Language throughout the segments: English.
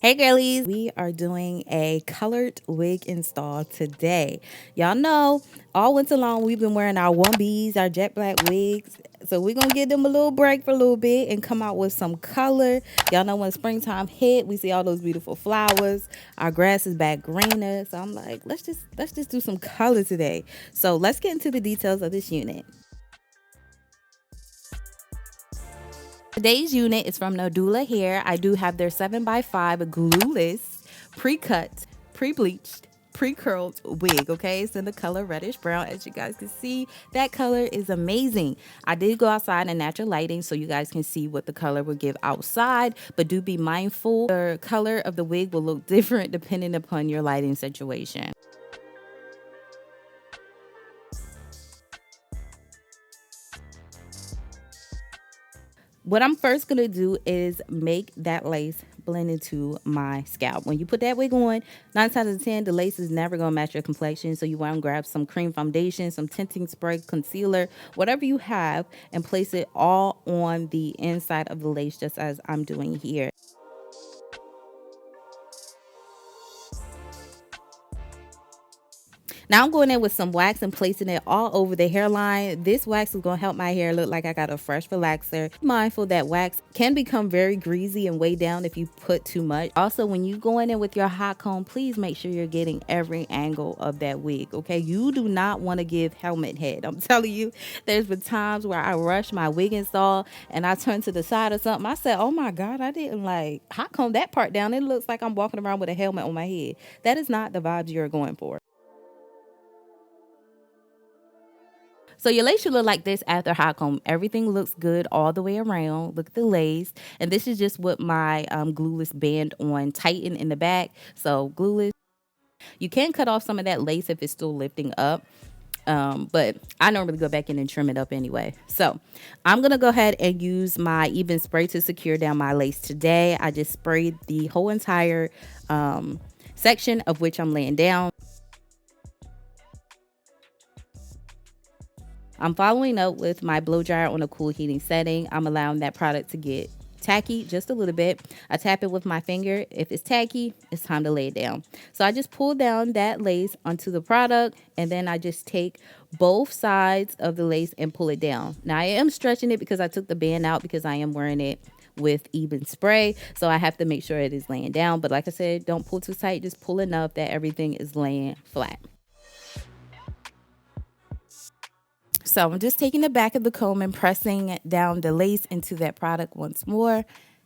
Hey girlies, we are doing a colored wig install today. Y'all know all winter long we've been wearing our 1Bs, our jet black wigs. So we're going to give them a little break for a little bit and come out with some color. Y'all know when springtime hit, we see all those beautiful flowers. Our grass is back greener. So I'm like, let's just do some color today. So let's get into the details of this unit. Today's unit is from Nadula Hair. I do have their 7x5 glueless, pre-cut, pre-bleached, pre-curled wig, okay? It's in the color reddish brown. As you guys can see, that color is amazing. I did go outside in natural lighting so you guys can see what the color will give outside, but do be mindful the color of the wig will look different depending upon your lighting situation. What I'm first going to do is make that lace blend into my scalp. When you put that wig on, 9 times out of 10, the lace is never going to match your complexion. So you want to grab some cream foundation, some tinting spray, concealer, whatever you have, and place it all on the inside of the lace, just as I'm doing here. Now I'm going in with some wax and placing it all over the hairline. This wax is going to help my hair look like I got a fresh relaxer. Be mindful that wax can become very greasy and weigh down if you put too much. Also, when you go in with your hot comb, please make sure you're getting every angle of that wig, okay? You do not want to give helmet head. I'm telling you, there's been times where I rush my wig install and I turn to the side or something. I said, oh my God, I didn't like hot comb that part down. It looks like I'm walking around with a helmet on my head. That is not the vibes you're going for. So your lace should look like this after hot comb. Everything looks good all the way around. Look at the lace. And this is just what my glueless band on tighten in the back. So glueless. You can cut off some of that lace if it's still lifting up. But I normally go back in and trim it up anyway. So I'm going to go ahead and use my EBIN spray to secure down my lace today. I just sprayed the whole entire section of which I'm laying down. I'm following up with my blow dryer on a cool heating setting. I'm allowing that product to get tacky just a little bit. I tap it with my finger. If it's tacky, it's time to lay it down. So I just pull down that lace onto the product, and then I just take both sides of the lace and pull it down. Now I am stretching it because I took the band out because I am wearing it with EBIN spray, so I have to make sure it is laying down. But like I said, don't pull too tight, just pull enough that everything is laying flat. So I'm just taking the back of the comb and pressing down the lace into that product once more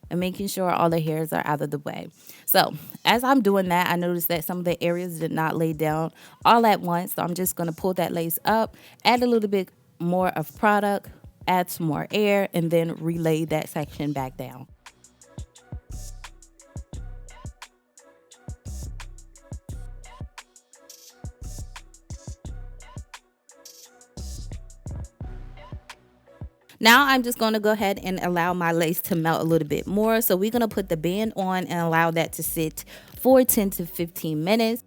and making sure all the hairs are out of the way. So as I'm doing that, I noticed that some of the areas did not lay down all at once. So I'm just going to pull that lace up, add a little bit more of product, add some more air, and then relay that section back down. Now I'm just going to go ahead and allow my lace to melt a little bit more. So we're going to put the band on and allow that to sit for 10 to 15 minutes.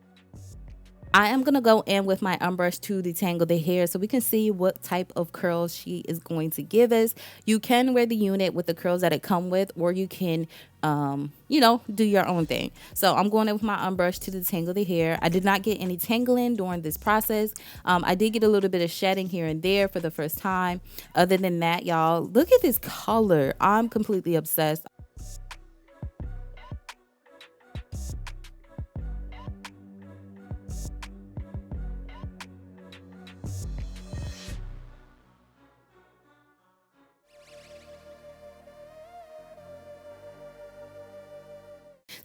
I am going to go in with my brush to detangle the hair so we can see what type of curls she is going to give us. You can wear the unit with the curls that it come with, or you can, do your own thing. So I'm going in with my brush to detangle the hair. I did not get any tangling during this process. I did get a little bit of shedding here and there for the first time. Other than that, y'all, look at this color. I'm completely obsessed.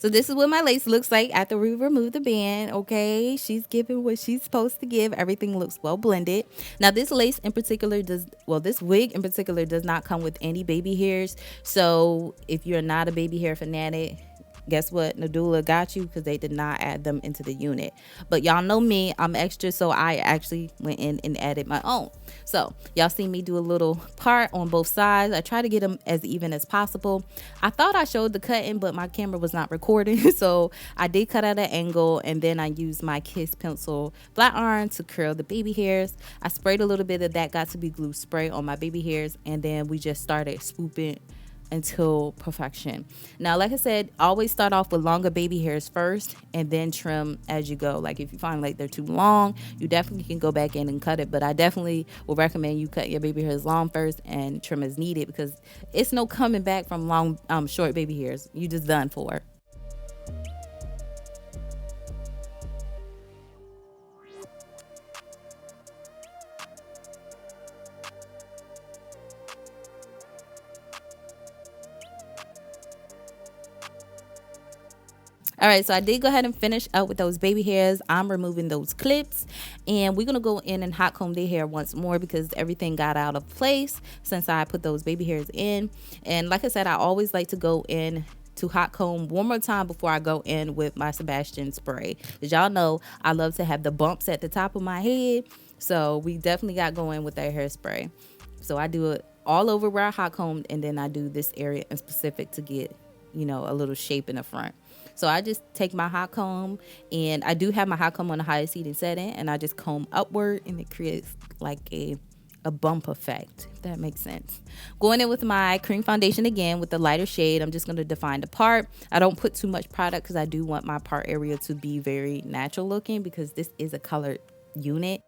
So this is what my lace looks like after we remove the band, okay? She's giving what she's supposed to give. Everything looks well blended. Now this lace in particular this wig in particular does not come with any baby hairs. So if you're not a baby hair fanatic, guess what? Nadula got you because they did not add them into the unit. But y'all know me, I'm extra, so I actually went in and added my own. So y'all see me do a little part on both sides. I try to get them as even as possible. I thought I showed the cutting, but my camera was not recording. So I did cut at an angle, and then I used my Kiss pencil flat iron to curl the baby hairs. I sprayed a little bit of that got to be glue spray on my baby hairs, and then we just started swooping until perfection. Now, like I said, always start off with longer baby hairs first and then trim as you go. Like if you find like they're too long, you definitely can go back in and cut it, but I definitely will recommend you cut your baby hairs long first and trim as needed, because it's no coming back from long short baby hairs. You just done for. All right, so I did go ahead and finish up with those baby hairs. I'm removing those clips, and we're gonna go in and hot comb their hair once more because everything got out of place since I put those baby hairs in. And like I said, I always like to go in to hot comb one more time before I go in with my Sebastian spray. As y'all know, I love to have the bumps at the top of my head, so we definitely got going with that hairspray. So I do it all over where I hot combed, and then I do this area in specific to get, you know, a little shape in the front. So I just take my hot comb, and I do have my hot comb on the highest heating setting, and I just comb upward, and it creates like a bump effect, if that makes sense. Going in with my cream foundation again with the lighter shade, I'm just going to define the part. I don't put too much product because I do want my part area to be very natural looking, because this is a colored unit.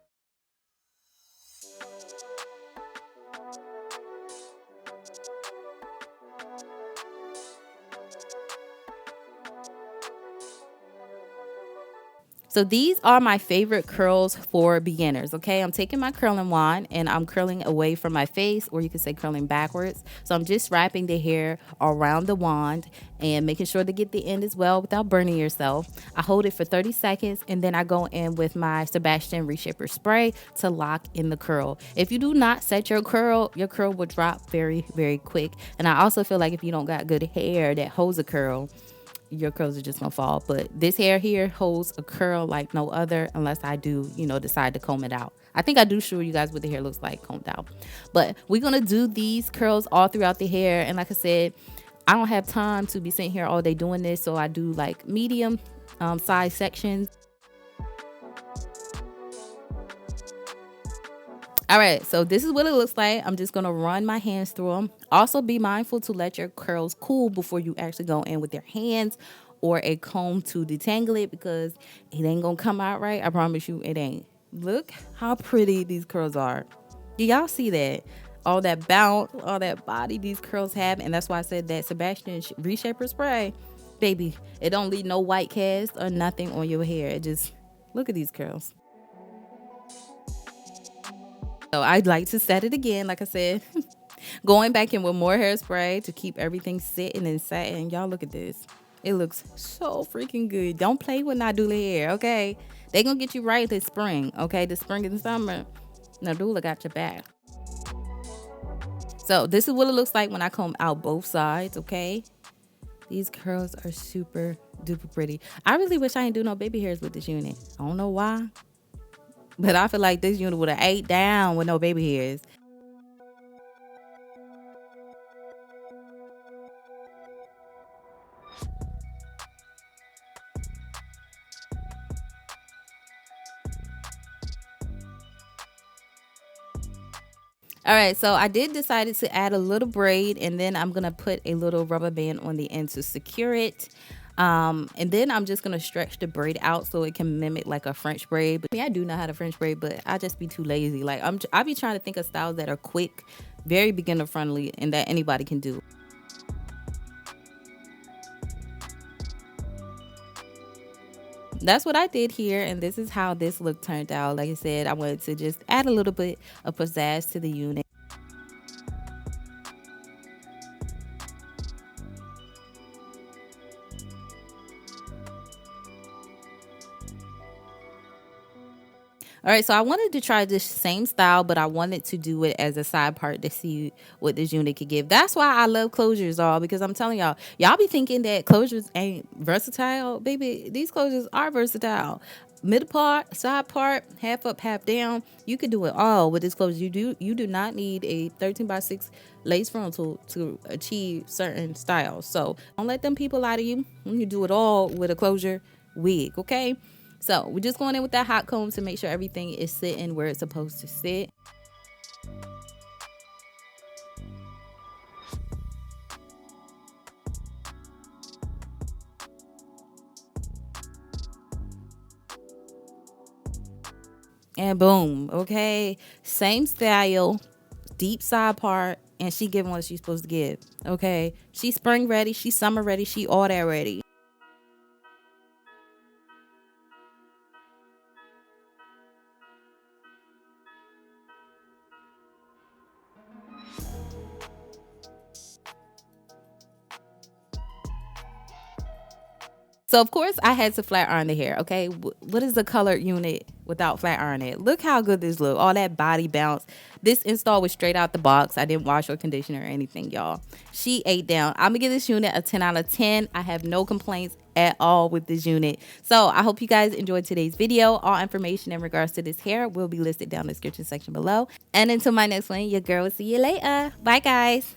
So these are my favorite curls for beginners, okay? I'm taking my curling wand and I'm curling away from my face, or you could say curling backwards. So I'm just wrapping the hair around the wand and making sure to get the end as well without burning yourself. I hold it for 30 seconds and then I go in with my Sebastian Reshaper spray to lock in the curl. If you do not set your curl will drop very, very quick. And I also feel like if you don't got good hair that holds a curl, your curls are just gonna fall. But this hair here holds a curl like no other, unless I do, you know, decide to comb it out. I think I do show you guys what the hair looks like combed out. But we're gonna do these curls all throughout the hair. And like I said, I don't have time to be sitting here all day doing this, so I do like medium size sections. All right, so this is what it looks like. I'm just gonna run my hands through them. Also be mindful to let your curls cool before you actually go in with your hands or a comb to detangle it, because it ain't gonna come out right. I promise you it ain't. Look how pretty these curls are. Do y'all see that? All that bounce, all that body these curls have. And that's why I said that Sebastian Reshaper spray, baby, it don't leave no white cast or nothing on your hair. It just, look at these curls. So I'd like to set it again, like I said, going back in with more hairspray to keep everything sitting and setting. Y'all look at this. It looks so freaking good. Don't play with Nadula hair, okay? They gonna get you right this spring, okay? The spring and summer, Nadula got your back. So this is what it looks like when I comb out both sides, okay? These curls are super duper pretty. I really wish I didn't do no baby hairs with this unit. I don't know why, but I feel like this unit would have ate down with no baby hairs. All right, so I did decided to add a little braid, and then I'm gonna put a little rubber band on the end to secure it. And then I'm just gonna stretch the braid out so it can mimic like a French braid. But I do know how to French braid, but I just be too lazy. Like I be trying to think of styles that are quick, very beginner friendly, and that anybody can do. That's what I did here, and this is how this look turned out. Like I said, I wanted to just add a little bit of pizzazz to the unit. All right, so I wanted to try this same style, but I wanted to do it as a side part to see what this unit could give. That's why I love closures, all, because I'm telling y'all be thinking that closures ain't versatile. Baby, these closures are versatile. Middle part, side part, half up, half down. You can do it all with this closure. You do not need a 13x6 lace frontal to achieve certain styles. So don't let them people lie to you. You can do it all with a closure wig, okay? So we're just going in with that hot comb to make sure everything is sitting where it's supposed to sit. And boom, okay? Same style, deep side part, and she giving what she's supposed to give, okay? She's spring ready, she's summer ready, she all that ready. So of course I had to flat iron the hair. Okay, what is the colored unit without flat ironing it? Look how good this look. All that body bounce. This install was straight out the box. I didn't wash or condition or anything, y'all. She ate down. I'm gonna give this unit a 10 out of 10. I have no complaints at all with this unit. So I hope you guys enjoyed today's video. All information in regards to this hair will be listed down in the description section below. And until my next one, your girl will see you later. Bye guys.